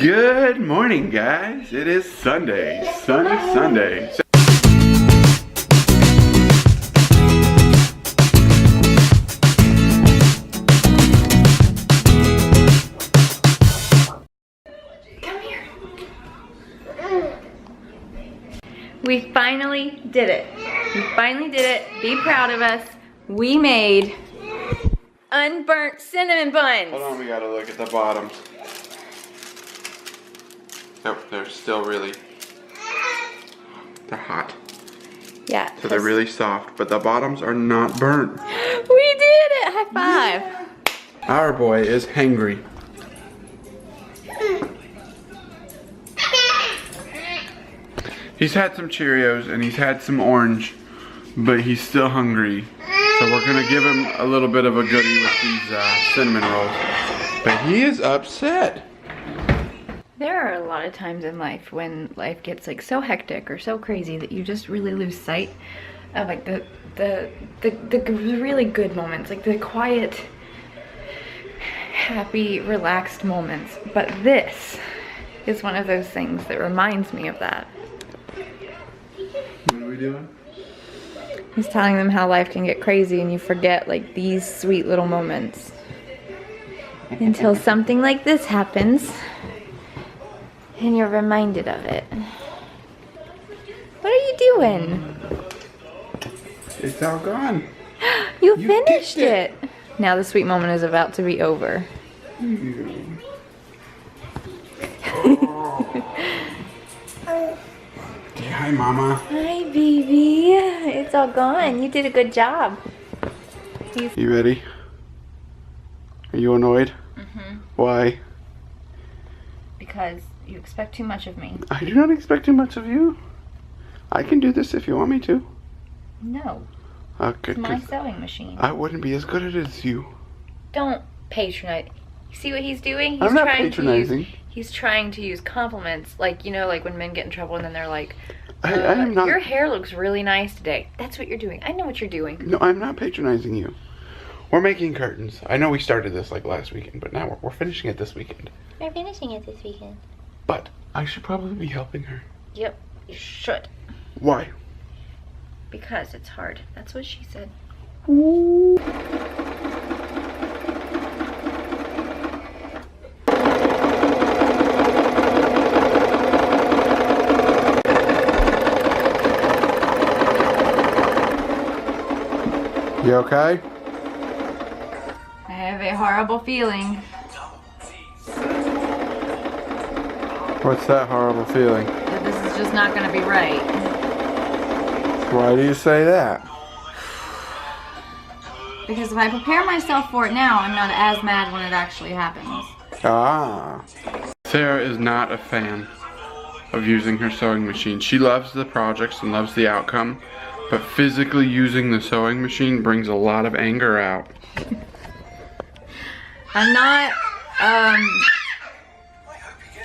Good morning, guys. It is Sunday. Sunny Sunday. Come here. We finally did it. We finally did it. Be proud of us. We made unburnt cinnamon buns. Hold on, we gotta look at the bottoms. Nope, they're still really, they're hot. Yeah. So they're really soft, but the bottoms are not burnt. We did it. High five. Yeah. Our boy is hangry. He's had some Cheerios and he's had some orange, but he's still hungry. So we're gonna give him a little bit of a goodie with these cinnamon rolls. But he is upset. There are a lot of times in life when life gets like so hectic or so crazy that you just really lose sight of like the really good moments, like the quiet, happy, relaxed moments. But this is one of those things that reminds me of that. What are we doing? He's telling them how life can get crazy and you forget like these sweet little moments until something like this happens and you're reminded of it. What are you doing? It's all gone. You finished it. Now the sweet moment is about to be over. Say hi, Mama. Hi, baby. It's all gone. You did a good job. You ready? Are you annoyed? Mm-hmm. Why? Because you expect too much of me. I do not expect too much of you. I can do this if you want me to. No. Okay. It's my sewing machine. I wouldn't be as good at it as you. Don't patronize. You see what he's doing? He's I'm not trying patronizing. He's trying to use compliments. Like, you know, like when men get in trouble and then they're like, I am not. your hair looks really nice today. That's what you're doing. I know what you're doing. No, I'm not patronizing you. We're making curtains. I know we started this like last weekend, but now we're finishing it this weekend. We're finishing it this weekend. But I should probably be helping her. Yep, you should. Why? Because it's hard. That's what she said. Ooh. You okay? I have a horrible feeling. What's that horrible feeling? That this is just not gonna be right. Why do you say that? Because if I prepare myself for it now, I'm not as mad when it actually happens. Ah. Sarah is not a fan of using her sewing machine. She loves the projects and loves the outcome, but physically using the sewing machine brings a lot of anger out.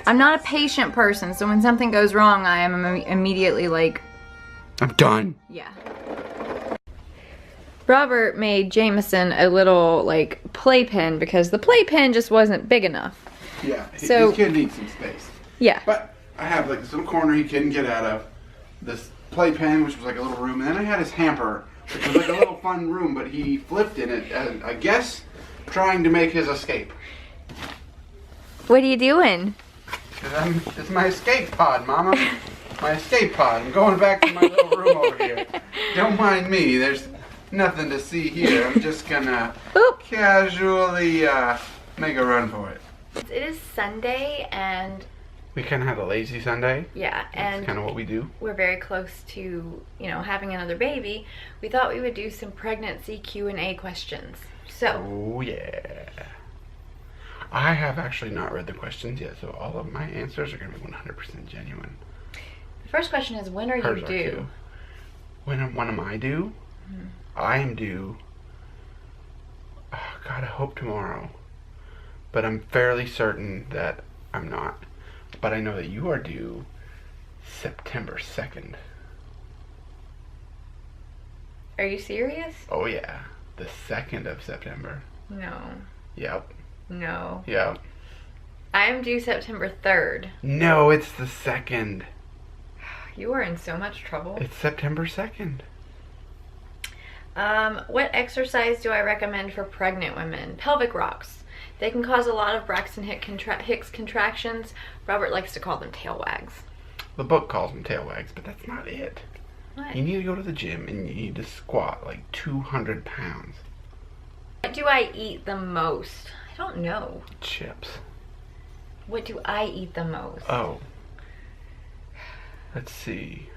I'm not a patient person, so when something goes wrong, I am immediately like, I'm done. yeah. Robert made Jameson a little like playpen because the playpen just wasn't big enough. Yeah, So- this kid needs some space. Yeah. But I have like this little corner he couldn't get out of. This playpen, which was like a little room, and then I had his hamper, which was like a little fun room, but he flipped in it, I guess, trying to make his escape. What are you doing? It's my escape pod, Mama. My escape pod. I'm going back to my little room over here. Don't mind me. There's nothing to see here. I'm just gonna Oop. casually make a run for it. It is Sunday and We kind of had a lazy Sunday. yeah, That's and kind of what we do. we're very close to, you know, having another baby. We thought we would do some pregnancy Q&A questions. So, Oh yeah. I have actually not read the questions yet, so all of my answers are going to be 100% genuine. the first question is, when are Hers you are due? too. When am I due? Mhm. I am due. Oh, God, I hope tomorrow. But I'm fairly certain that I'm not. But I know that you are due September 2nd. Are you serious? Oh yeah, the 2nd of September. No. Yep. No. Yep. I am due September 3rd. No, it's the 2nd. You are in so much trouble. It's September 2nd. What exercise do I recommend for pregnant women? Pelvic rocks. They can cause a lot of Braxton Hicks contractions. Robert likes to call them tail wags. The book calls them tail wags, but that's not it. What? You need to go to the gym and you need to squat like 200 pounds. What do I eat the most? I don't know. Chips. What do I eat the most? Oh. Let's see.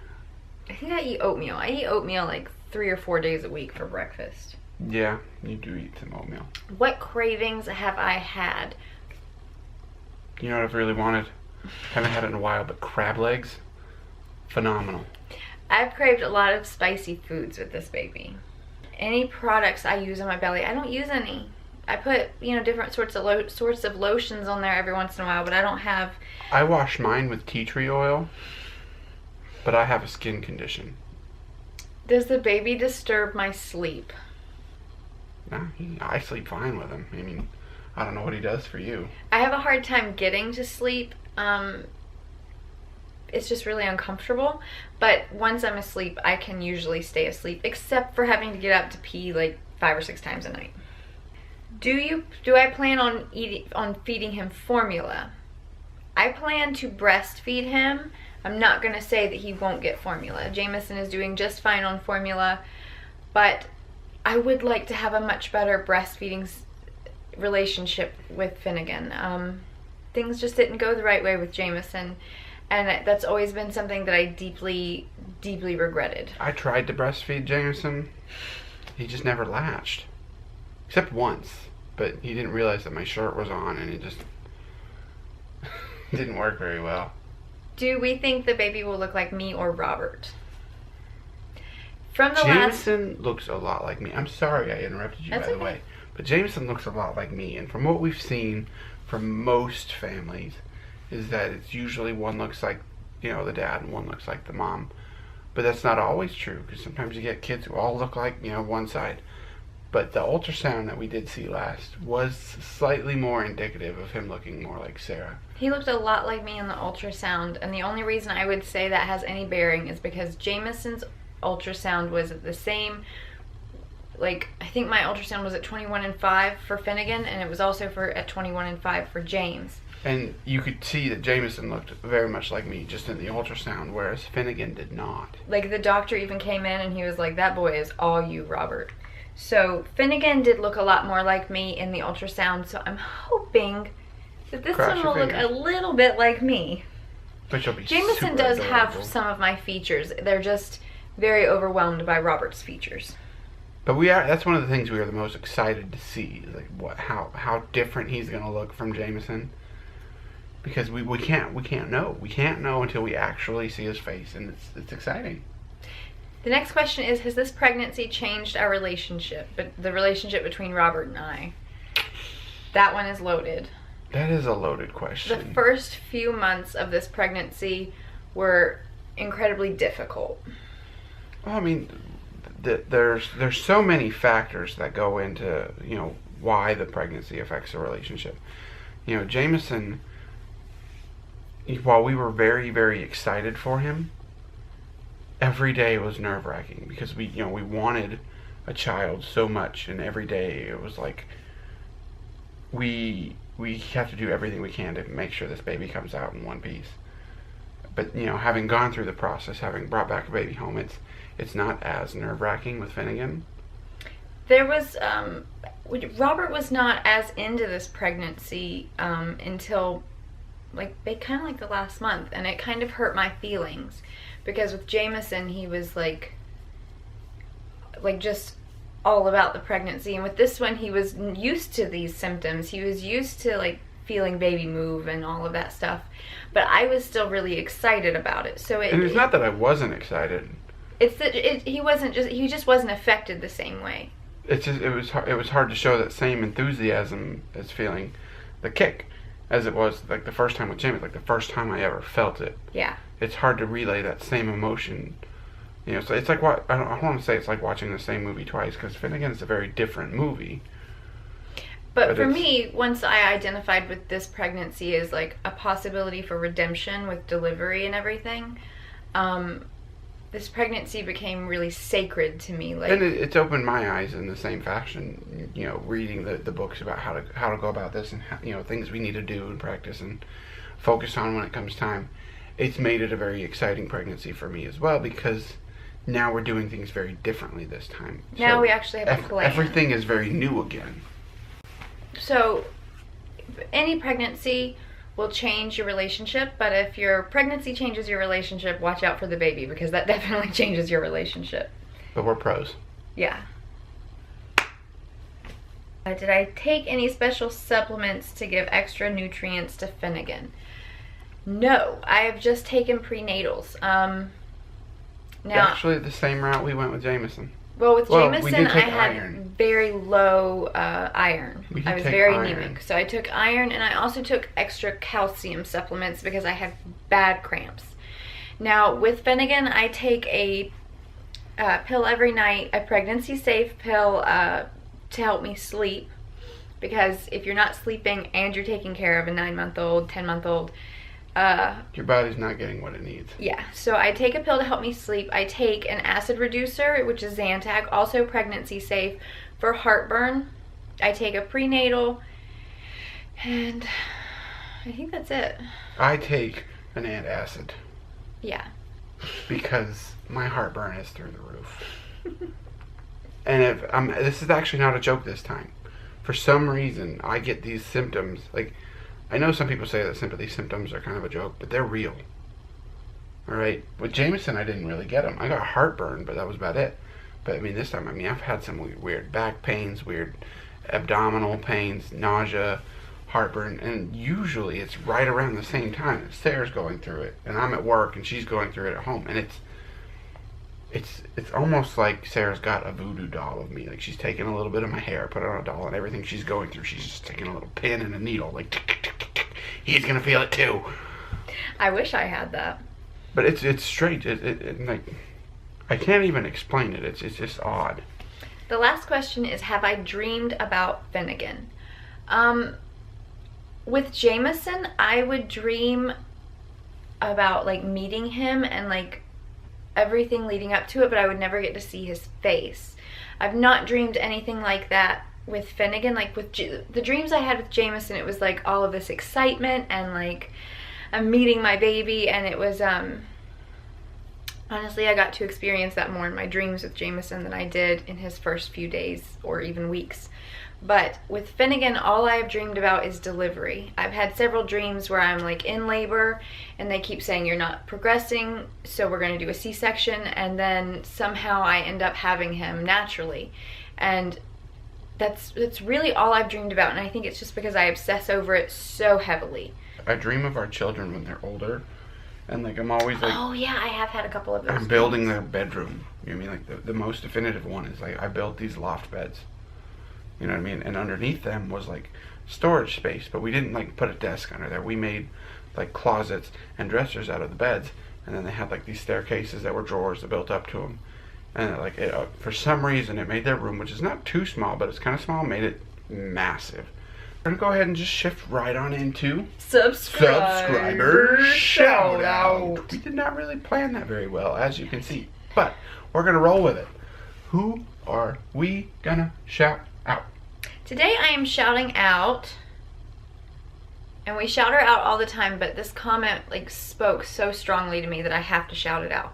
I think I eat oatmeal. I eat oatmeal like 3 or 4 days a week for breakfast. Yeah, you do eat some oatmeal. What cravings have I had? You know what I've really wanted? Haven't had it in a while, but crab legs. Phenomenal. I've craved a lot of spicy foods with this baby. Any products I use on my belly, I don't use any. I put, you know, different sorts of lotions on there every once in a while, but I don't have... I wash mine with tea tree oil, but I have a skin condition. Does the baby disturb my sleep? No, I sleep fine with him. I mean, I don't know what he does for you. I have a hard time getting to sleep. It's just really uncomfortable. But once I'm asleep, I can usually stay asleep, except for having to get up to pee like 5 or 6 times a night. Do I plan on feeding him formula? I plan to breastfeed him. I'm not going to say that he won't get formula. Jameson is doing just fine on formula, but I would like to have a much better breastfeeding relationship with Finnegan. Things just didn't go the right way with Jameson, and that's always been something that I deeply, deeply regretted. I tried to breastfeed Jameson. He just never latched. Except once, but he didn't realize that my shirt was on, and it just didn't work very well. Do we think the baby will look like me or Robert? Jameson looks a lot like me. I'm sorry I interrupted you, by the okay. way. But Jameson looks a lot like me. And from what we've seen from most families, is that it's usually one looks like, you know, the dad and one looks like the mom. But that's not always true, because sometimes you get kids who all look like, you know, one side. But the ultrasound that we did see last was slightly more indicative of him looking more like Sarah. He looked a lot like me in the ultrasound, and the only reason I would say that has any bearing is because Jameson's ultrasound was at the same, like, I think my ultrasound was at 21.5 for Finnegan, and it was also at 21.5 for James. And you could see that Jameson looked very much like me just in the ultrasound, whereas Finnegan did not. Like, the doctor even came in and he was like, that boy is all you, Robert. So Finnegan did look a lot more like me in the ultrasound, so I'm hoping that this one will look a little bit like me. But you'll be Jameson super does adorable. have some of my features. They're just very overwhelmed by Robert's features. But that's one of the things we are the most excited to see, like how different he's going to look from Jameson. Because we can't know. We can't know until we actually see his face, and it's exciting. The next question is, has this pregnancy changed our relationship, the relationship between Robert and I? That one is loaded. That is a loaded question. The first few months of this pregnancy were incredibly difficult. Well, I mean, there's so many factors that go into, you know, why the pregnancy affects the relationship. You know, Jameson, while we were very, very excited for him, every day was nerve-wracking because we wanted a child so much, and every day it was like we have to do everything we can to make sure this baby comes out in one piece. But, you know, having gone through the process, having brought back a baby home, it's not as nerve-wracking with Finnegan. There was Robert was not as into this pregnancy until like the last month, and it kind of hurt my feelings because with Jameson he was like just all about the pregnancy, and with this one he was used to these symptoms. He was used to like feeling baby move and all of that stuff, but I was still really excited about it. So it's not that I wasn't excited. It's that he just wasn't affected the same way. It's just it was hard to show that same enthusiasm as feeling the kick as it was like the first time with Jamie, like the first time I ever felt it. Yeah. It's hard to relay that same emotion. You know, so it's like I don't want to say it's like watching the same movie twice, because Finnegan is a very different movie. But for me, once I identified with this pregnancy as like a possibility for redemption with delivery and everything, this pregnancy became really sacred to me. Like, and it's opened my eyes in the same fashion. You know, reading the books about how to go about this and how, you know, things we need to do and practice and focus on when it comes time. It's made it a very exciting pregnancy for me as well, because now we're doing things very differently this time. Now we actually have a plan. Everything is very new again. So any pregnancy will change your relationship, but if your pregnancy changes your relationship, watch out for the baby, because that definitely changes your relationship. But we're pros. Yeah. Did I take any special supplements to give extra nutrients to Finnegan? No, I have just taken prenatals. Now, actually, the same route we went with Jameson. Well, with Jameson, I had iron. very low iron. I was very anemic. So I took iron, and I also took extra calcium supplements because I had bad cramps. Now, with Finnegan, I take a pill every night, a pregnancy-safe pill to help me sleep. Because if you're not sleeping and you're taking care of a 9-month-old, 10-month-old, your body's not getting what it needs. Yeah, so I take a pill to help me sleep. I take an acid reducer, which is Zantac, also pregnancy safe, for heartburn. I take a prenatal, and I think that's it. I take an antacid. Yeah. Because my heartburn is through the roof. And if this is actually not a joke this time. For some reason, I get these symptoms, like, I know some people say that these symptoms are kind of a joke, but they're real. Alright? With Jameson, I didn't really get them. I got heartburn, but that was about it. But, I mean, this time, I've had some weird back pains, weird abdominal pains, nausea, heartburn, and usually it's right around the same time that Sarah's going through it, and I'm at work, and she's going through it at home, and it's almost like Sarah's got a voodoo doll of me. Like, she's taking a little bit of my hair, put it on a doll, and everything she's going through, she's just taking a little pin and a needle, like, tick, tick, tick, tick, tick. He's gonna feel it too. I wish I had that. But it's strange. Like, I can't even explain it. It's just odd. The last question is, have I dreamed about Finnegan? With Jameson, I would dream about, like, meeting him and, like, everything leading up to it, but I would never get to see his face. I've not dreamed anything like that with Finnegan. Like, with the dreams I had with Jameson, it was like all of this excitement and like I'm meeting my baby, and it was honestly, I got to experience that more in my dreams with Jameson than I did in his first few days or even weeks. But with Finnegan, all I have dreamed about is delivery. I've had several dreams where I'm like in labor and they keep saying you're not progressing, so we're going to do a C-section, and then somehow I end up having him naturally. And that's really all I've dreamed about, and I think it's just because I obsess over it so heavily. I dream of our children when they're older, and like I'm always like, oh yeah, I have had a couple of those. I'm building their bedroom. You know what I mean? Like the most definitive one is like I built these loft beds. You know what I mean? And underneath them was like storage space, but we didn't like put a desk under there. We made like closets and dressers out of the beds, and then they had like these staircases that were drawers that built up to them. And like for some reason, it made their room, which is not too small, but it's kind of small, made it massive. We're gonna go ahead and just shift right on into subscriber shout out. We did not really plan that very well, as you can see, but we're gonna roll with it. Who are we gonna shout out? Today I am shouting out, and we shout her out all the time, but this comment like spoke so strongly to me that I have to shout it out.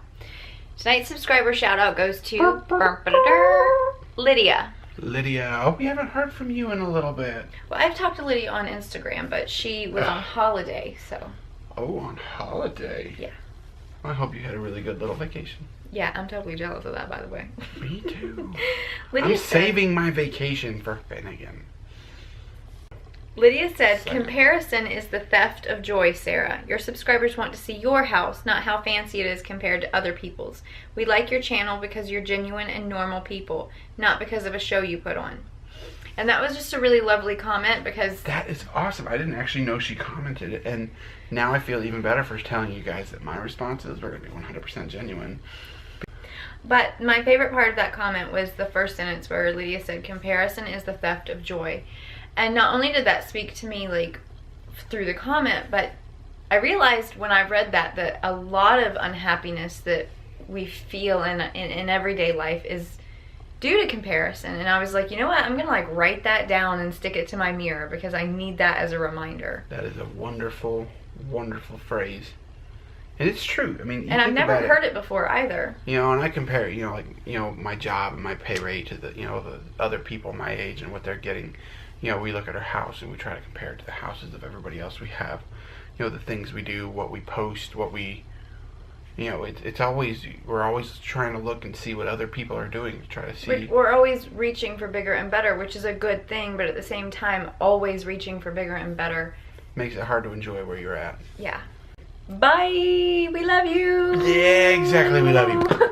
Tonight's subscriber shout out goes to Lydia. Lydia, oh, we haven't heard from you in a little bit. Well, I've talked to Lydia on Instagram, but she was on holiday, so. Oh, on holiday? Yeah. I hope you had a really good little vacation. Yeah, I'm totally jealous of that, by the way. Me too. Lydia I'm saving my vacation for Finnegan. Lydia said, comparison is the theft of joy, Sarah. Your subscribers want to see your house, not how fancy it is compared to other people's. We like your channel because you're genuine and normal people, not because of a show you put on. And that was just a really lovely comment, because... That is awesome. I didn't actually know she commented it, and now I feel even better for telling you guys that my responses were going to be 100% genuine. But my favorite part of that comment was the first sentence where Lydia said, comparison is the theft of joy. And not only did that speak to me like through the comment, but I realized when I read that a lot of unhappiness that we feel in everyday life is due to comparison. And I was like, you know what, I'm gonna like write that down and stick it to my mirror because I need that as a reminder. That is a wonderful, wonderful phrase. And it's true. I mean, and I've never heard it before either. You know, and I compare, you know, like, you know, my job and my pay rate to the, you know, the other people my age and what they're getting. You know, we look at our house and we try to compare it to the houses of everybody else we have. You know, the things we do, what we post, what we, you know, it's always, we're always trying to look and see what other people are doing to try to see. We're always reaching for bigger and better, which is a good thing, but at the same time, always reaching for bigger and better. Makes it hard to enjoy where you're at. Yeah. Bye! We love you! Yeah, exactly, we love you.